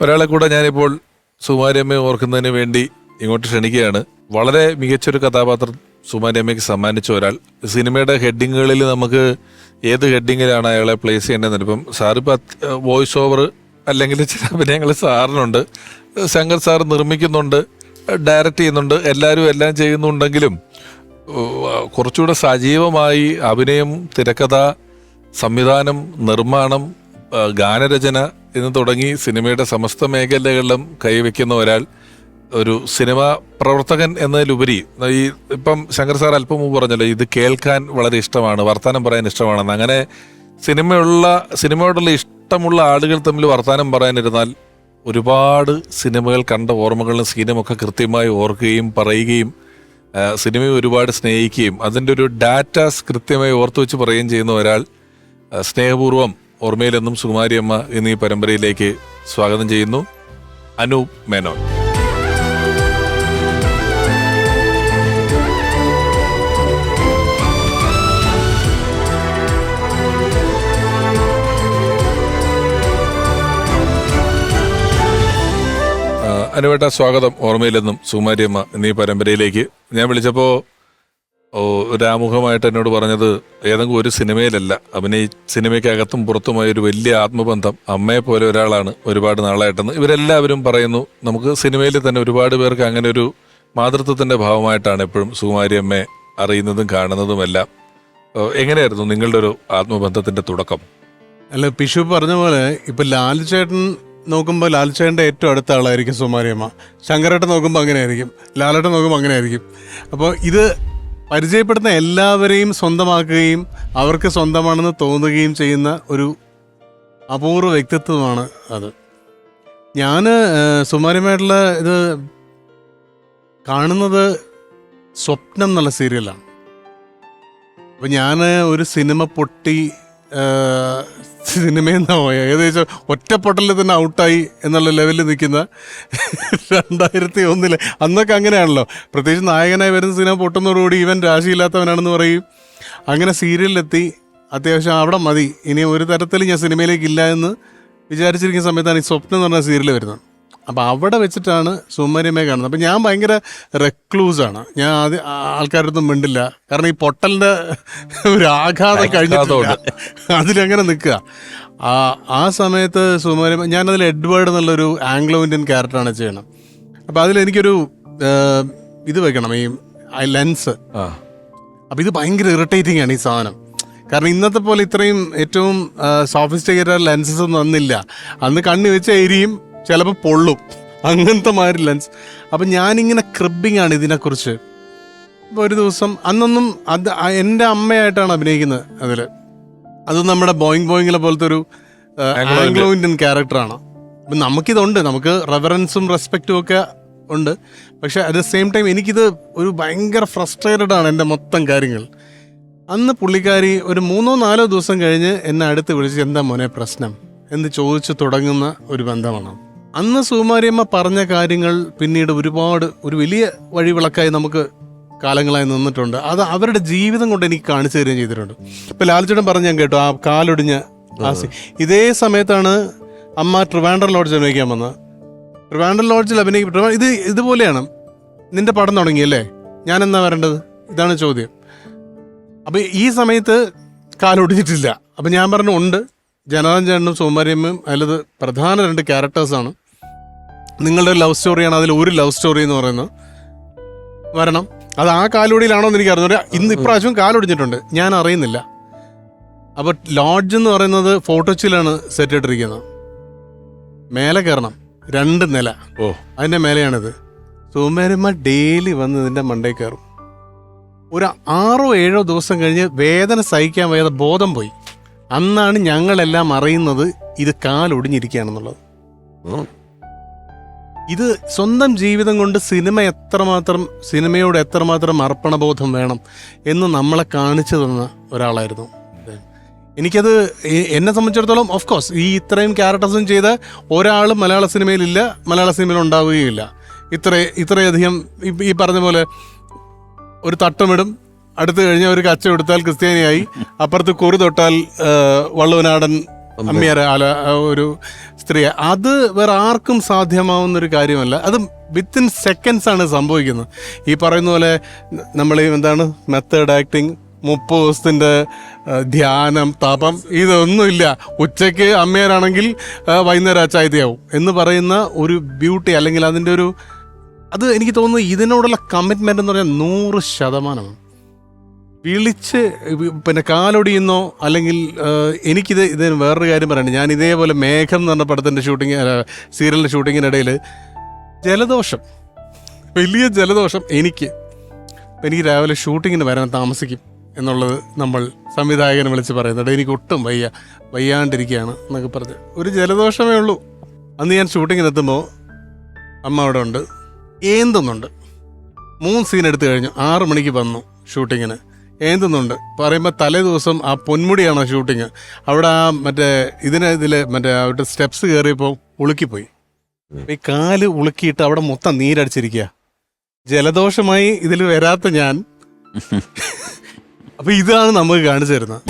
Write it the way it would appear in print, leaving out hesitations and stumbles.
ഒരാളെ കൂടെ ഞാനിപ്പോൾ സുകുമാരിയമ്മയെ ഓർക്കുന്നതിന് വേണ്ടി ഇങ്ങോട്ട് ക്ഷണിക്കുകയാണ്. വളരെ മികച്ചൊരു കഥാപാത്രം സുകുമാരിയമ്മയ്ക്ക് സമ്മാനിച്ച ഒരാൾ. സിനിമയുടെ ഹെഡിങ്ങുകളിൽ നമുക്ക് ഏത് ഹെഡിങ്ങിലാണ് അയാളെ പ്ലേസ് ചെയ്യേണ്ടതെന്ന് ഇപ്പം സാറിപ്പോൾ വോയിസ് ഓവർ അല്ലെങ്കിൽ ചില അഭിനയങ്ങൾ സാറിനുണ്ട്, ശങ്കർ സാർ നിർമ്മിക്കുന്നുണ്ട്, ഡയറക്റ്റ് ചെയ്യുന്നുണ്ട്, എല്ലാവരും എല്ലാം ചെയ്യുന്നുണ്ടെങ്കിലും കുറച്ചുകൂടെ സജീവമായി അഭിനയം, തിരക്കഥ, സംവിധാനം, നിർമ്മാണം, ഗാനരചന എന്ന് തുടങ്ങി സിനിമയുടെ സമസ്ത മേഖലകളിലും കൈവയ്ക്കുന്ന ഒരാൾ, ഒരു സിനിമാ പ്രവർത്തകൻ എന്നതിലുപരി ഈ ഇപ്പം ശങ്കർ സാർ അല്പം മുമ്പ് പറഞ്ഞല്ലോ, ഇത് കേൾക്കാൻ വളരെ ഇഷ്ടമാണ്, വർത്തമാനം പറയാൻ ഇഷ്ടമാണെന്ന്. അങ്ങനെ സിനിമയോടുള്ള ഇഷ്ടമുള്ള ആളുകൾ തമ്മിൽ വർത്തമാനം പറയാനിരുന്നാൽ ഒരുപാട് സിനിമകൾ കണ്ട ഓർമ്മകളും സീനുമൊക്കെ കൃത്യമായി ഓർക്കുകയും പറയുകയും സിനിമയെ ഒരുപാട് സ്നേഹിക്കുകയും അതിൻ്റെ ഒരു ഡാറ്റാസ് കൃത്യമായി ഓർത്തു വെച്ച് പറയുകയും ചെയ്യുന്ന ഒരാൾ സ്നേഹപൂർവ്വം ഓർമ്മയിലെന്നും സുകുമാരിയമ്മ എന്നീ പരമ്പരയിലേക്ക് സ്വാഗതം ചെയ്യുന്നു. അനൂപ് മേനോൻ. അനുവേട്ട, സ്വാഗതം ഓർമ്മയിലെന്നും സുകുമാരിയമ്മ എന്നീ പരമ്പരയിലേക്ക്. ഞാൻ വിളിച്ചപ്പോൾ ഒരാമുഖമായിട്ട് എന്നോട് പറഞ്ഞത് ഏതെങ്കിലും ഒരു സിനിമയിലല്ല, സിനിമയ്ക്കകത്തും പുറത്തുമായ ഒരു വലിയ ആത്മബന്ധം അമ്മയെ പോലെ ഒരാളാണ് ഒരുപാട് നാളായിട്ടെന്ന്. ഇവരെല്ലാവരും പറയുന്നു. നമുക്ക് സിനിമയിൽ തന്നെ ഒരുപാട് പേർക്ക് അങ്ങനെ ഒരു മാതൃത്വത്തിന്റെ ഭാവമായിട്ടാണ് എപ്പോഴും സുകുമാരിയമ്മയെ അറിയുന്നതും കാണുന്നതുമെല്ലാം. എങ്ങനെയായിരുന്നു നിങ്ങളുടെ ഒരു ആത്മബന്ധത്തിന്റെ തുടക്കം? അല്ല, പിഷു പറഞ്ഞ പോലെ ഇപ്പൊ ലാൽചേട്ടൻ നോക്കുമ്പോൾ ലാൽചേട്ടൻ്റെ ഏറ്റവും അടുത്ത ആളായിരിക്കും സുകുമാരിയമ്മ. ശങ്കരേട്ടൻ നോക്കുമ്പോൾ അങ്ങനെ ആയിരിക്കും, ലാലേട്ടൻ നോക്കുമ്പോൾ അങ്ങനെ ആയിരിക്കും. അപ്പോൾ ഇത് പരിചയപ്പെടുന്ന എല്ലാവരെയും സ്വന്തമാക്കുകയും അവർക്ക് സ്വന്തമാണെന്ന് തോന്നുകയും ചെയ്യുന്ന ഒരു അപൂർവ വ്യക്തിത്വമാണ് അത്. ഞാൻ സുകുമാരിയമ്മയായിട്ടുള്ള ഇത് കാണുന്നത് സ്വപ്നം എന്നുള്ള സീരിയലാണ്. അപ്പോൾ ഞാൻ ഒരു സിനിമ പൊട്ടി സിനിമയിൽ നിന്നാ പോയ ഏകദേശം ഒറ്റപ്പൊട്ടലിൽ തന്നെ ഔട്ടായി എന്നുള്ള ലെവലിൽ നിൽക്കുന്ന 2001 അന്നൊക്കെ അങ്ങനെയാണല്ലോ. പ്രത്യേകിച്ച് നായകനായി വരുന്ന സിനിമ പൊട്ടുന്നതോടുകൂടി ഇവൻ രാശിയില്ലാത്തവനാണെന്ന് പറയും. അങ്ങനെ സീരിയലിലെത്തി അത്യാവശ്യം അവിടെ മതി, ഇനി ഒരു തരത്തിൽ ഞാൻ സിനിമയിലേക്ക് ഇല്ല എന്ന് വിചാരിച്ചിരിക്കുന്ന സമയത്താണ് ഈ സ്വപ്നം എന്ന് പറഞ്ഞ സീരിയൽ വരുന്നത്. അപ്പോൾ അവിടെ വെച്ചിട്ടാണ് സുകുമാരിയമ്മയെ കാണുന്നത്. അപ്പം ഞാൻ ഭയങ്കര റെക്ലൂസാണ്. ഞാൻ ആദ്യം ആൾക്കാരൊന്നും മിണ്ടില്ല, കാരണം ഈ പൊട്ടലിൻ്റെ ഒരു ആഘാതം കഴിഞ്ഞിട്ടില്ല, അതിലങ്ങനെ നിൽക്കുക. ആ സമയത്ത് സുകുമാരിയമ്മ, ഞാനതിൽ എഡ്വേർഡ് എന്നുള്ളൊരു ആംഗ്ലോ ഇന്ത്യൻ ക്യാരക്ടറാണ് ചെയ്യണം. അപ്പോൾ അതിലെനിക്കൊരു ഇത് വെക്കണം, ഈ ലെൻസ്. അപ്പോൾ ഇത് ഭയങ്കര ഇറിറ്റേറ്റിംഗ് ആണ് ഈ സാധനം. കാരണം ഇന്നത്തെ പോലെ ഇത്രയും ഏറ്റവും സോഫിസ്റ്റിക്കേറ്റഡ് ലെൻസസ് ഒന്നും അന്നില്ല. അന്ന് കണ്ണി വെച്ച എരിയും, ചിലപ്പോൾ പൊള്ളും, അങ്ങനത്തെ മാതിരി ലെൻസ്. അപ്പം ഞാനിങ്ങനെ ക്രിബിങ് ആണ് ഇതിനെക്കുറിച്ച്. അപ്പോൾ ഒരു ദിവസം അന്നൊന്നും അത് എൻ്റെ അമ്മയായിട്ടാണ് അഭിനയിക്കുന്നത് അതിൽ. അത് നമ്മുടെ ബോയിങ്ങിലെ പോലത്തെ ഒരു ആംഗ്ലോ ഇന്ത്യൻ ക്യാരക്ടറാണ്. അപ്പം നമുക്കിതുണ്ട്, നമുക്ക് റെവറൻസും റെസ്പെക്റ്റും ഒക്കെ ഉണ്ട്. പക്ഷെ അറ്റ് ദ സെയിം ടൈം എനിക്കിത് ഒരു ഭയങ്കര ഫ്രസ്ട്രേറ്റഡ് ആണ് എൻ്റെ മൊത്തം കാര്യങ്ങൾ. അന്ന് പുള്ളിക്കാരി ഒരു 3-4 ദിവസം കഴിഞ്ഞ് എന്നെ അടുത്ത് വിളിച്ച് എന്താ മോനെ പ്രശ്നം എന്ന് ചോദിച്ചു തുടങ്ങുന്ന ഒരു ബന്ധമാണ്. അന്ന് സുകുമാരിയമ്മ പറഞ്ഞ കാര്യങ്ങൾ പിന്നീട് ഒരു വലിയ വഴിവിളക്കായി നമുക്ക് കാലങ്ങളായി നിന്നിട്ടുണ്ട്. അത് അവരുടെ ജീവിതം കൊണ്ട് എനിക്ക് കാണിച്ചു തരികയും ചെയ്തിട്ടുണ്ട്. ഇപ്പം ലാൽചേട്ടൻ പറഞ്ഞ് ഞാൻ കേട്ടു, ആ കാലൊടിഞ്ഞ ഇതേ സമയത്താണ് അമ്മ ട്രിവാൻഡ്രം ലോഡ്ജ് അഭിനയിക്കാൻ വന്നത്. ട്രിവാൻഡ്രം ലോഡ്ജിൽ ഇതുപോലെയാണ്. നിന്റെ പടം തുടങ്ങിയല്ലേ, ഞാൻ എന്നാ വരേണ്ടത്, ഇതാണ് ചോദ്യം. അപ്പം ഈ സമയത്ത് കാലൊടിഞ്ഞിട്ടില്ല. അപ്പം ഞാൻ പറഞ്ഞു ഉണ്ട്, ജനാർദ്ദൻ ചേട്ടനും സുകുമാരിയമ്മയും അതിലത് പ്രധാന 2 ക്യാരക്ടേഴ്സാണ്. നിങ്ങളുടെ ഒരു ലവ് സ്റ്റോറിയാണ് അതിൽ ഒരു ലവ് സ്റ്റോറി എന്ന് പറയുന്നത്. വരണം. അത് ആ കാലൊടിയിലാണോ എന്ന് എനിക്ക് അറിഞ്ഞു. ഇപ്രാവശ്യം കാലൊടിഞ്ഞിട്ടുണ്ട്, ഞാൻ അറിയുന്നില്ല. അപ്പോൾ ലോഡ്ജ് എന്ന് പറയുന്നത് ഫോർട്ടോച്ചിലാണ് സെറ്റ് ഇട്ടിരിക്കുന്നത്. മേലെ കയറണം, 2 നില. അതിൻ്റെ മേലെയാണിത്. സുകുമാരിയമ്മ ഡെയിലി വന്ന് ഇതിൻ്റെ മണ്ടേ കയറും. ഒരു 6-7 ദിവസം കഴിഞ്ഞ് വേദന സഹിക്കാൻ വയ്യാതെ ബോധം പോയി. അന്നാണ് ഞങ്ങളെല്ലാം അറിയുന്നത് ഇത് കാലൊടിഞ്ഞിരിക്കുകയാണെന്നുള്ളത്. ഇത് സ്വന്തം ജീവിതം കൊണ്ട് സിനിമയോട് എത്രമാത്രം അർപ്പണബോധം വേണം എന്ന് നമ്മളെ കാണിച്ചു തന്ന ഒരാളായിരുന്നു. എനിക്കത് എന്നെ സംബന്ധിച്ചിടത്തോളം ഓഫ് കോഴ്സ് ഈ ഇത്രയും ക്യാരക്ടേഴ്സും ചെയ്ത ഒരാളും മലയാള സിനിമയിലില്ല, മലയാള സിനിമയിൽ ഉണ്ടാവുകയില്ല. ഇത്രയധികം ഈ പറഞ്ഞ പോലെ ഒരു തട്ടമിടും, അടുത്ത് കഴിഞ്ഞാൽ ഒരു കച്ച എടുത്താൽ ക്രിസ്ത്യാനിയായി, അപ്പുറത്ത് കുറി തൊട്ടാൽ വള്ളുവനാടൻ അമ്മിയാര ഒരു സ്ത്രീ. അത് വേറെ ആർക്കും സാധ്യമാവുന്നൊരു കാര്യമല്ല. അത് വിത്തിൻ സെക്കൻഡ്സ് ആണ് സംഭവിക്കുന്നത്. ഈ പറയുന്ന പോലെ നമ്മൾ എന്താണ് മെത്തേഡ് ആക്ടിങ്, 30 ദിവസത്തിൻ്റെ ധ്യാനം, തപം, ഇതൊന്നുമില്ല. ഉച്ചയ്ക്ക് അമ്മയാണെങ്കിൽ വൈകുന്നേരം അച്ചായത്തിയാവും എന്ന് പറയുന്ന ഒരു ബ്യൂട്ടി, അല്ലെങ്കിൽ അതിൻ്റെ ഒരു അത് എനിക്ക് തോന്നുന്നു ഇതിനോടുള്ള കമ്മിറ്റ്മെൻ്റ് എന്ന് പറഞ്ഞാൽ 100%. വിളിച്ച് പിന്നെ കാലൊടിയുന്നോ, അല്ലെങ്കിൽ ഇതിന് വേറൊരു കാര്യം പറയണ്ട. ഞാൻ ഇതേപോലെ മേഘം എന്ന് പറഞ്ഞ പടത്തിൻ്റെ സീരിയലിൻ്റെ ഷൂട്ടിങ്ങിനിടയിൽ ജലദോഷം, വലിയ ജലദോഷം എനിക്ക് രാവിലെ ഷൂട്ടിങ്ങിന് വരാൻ താമസിക്കും എന്നുള്ളത് നമ്മൾ സംവിധായകനെ വിളിച്ച് പറയുന്നുണ്ട്. എനിക്ക് ഒട്ടും വയ്യാണ്ടിരിക്കുകയാണ് എന്നൊക്കെ പറഞ്ഞ്. ഒരു ജലദോഷമേ ഉള്ളൂ. അന്ന് ഞാൻ ഷൂട്ടിങ്ങിനെത്തുമ്പോൾ അമ്മ അവിടെ ഉണ്ട്, ഏന്തുന്നുണ്ട്. 3 സീൻ എടുത്തു കഴിഞ്ഞു. 6 മണിക്ക് വന്നു ഷൂട്ടിങ്ങിന്, ഏന്തുന്നുണ്ട്. പറയുമ്പോൾ തലേ ദിവസം ആ പൊന്മുടിയാണോ ഷൂട്ടിങ്, അവിടെ ആ മറ്റേ അവിടെ സ്റ്റെപ്സ് കയറിയപ്പോൾ ഉളുക്കിപ്പോയി. ഈ കാല് ഉളുക്കിയിട്ട് അവിടെ മൊത്തം നീരടിച്ചിരിക്കുക. ജലദോഷമായി ഇതിൽ വരാത്ത ഞാൻ. അപ്പൊ ഇതാണ് നമുക്ക് കാണിച്ചു തരുന്നത്.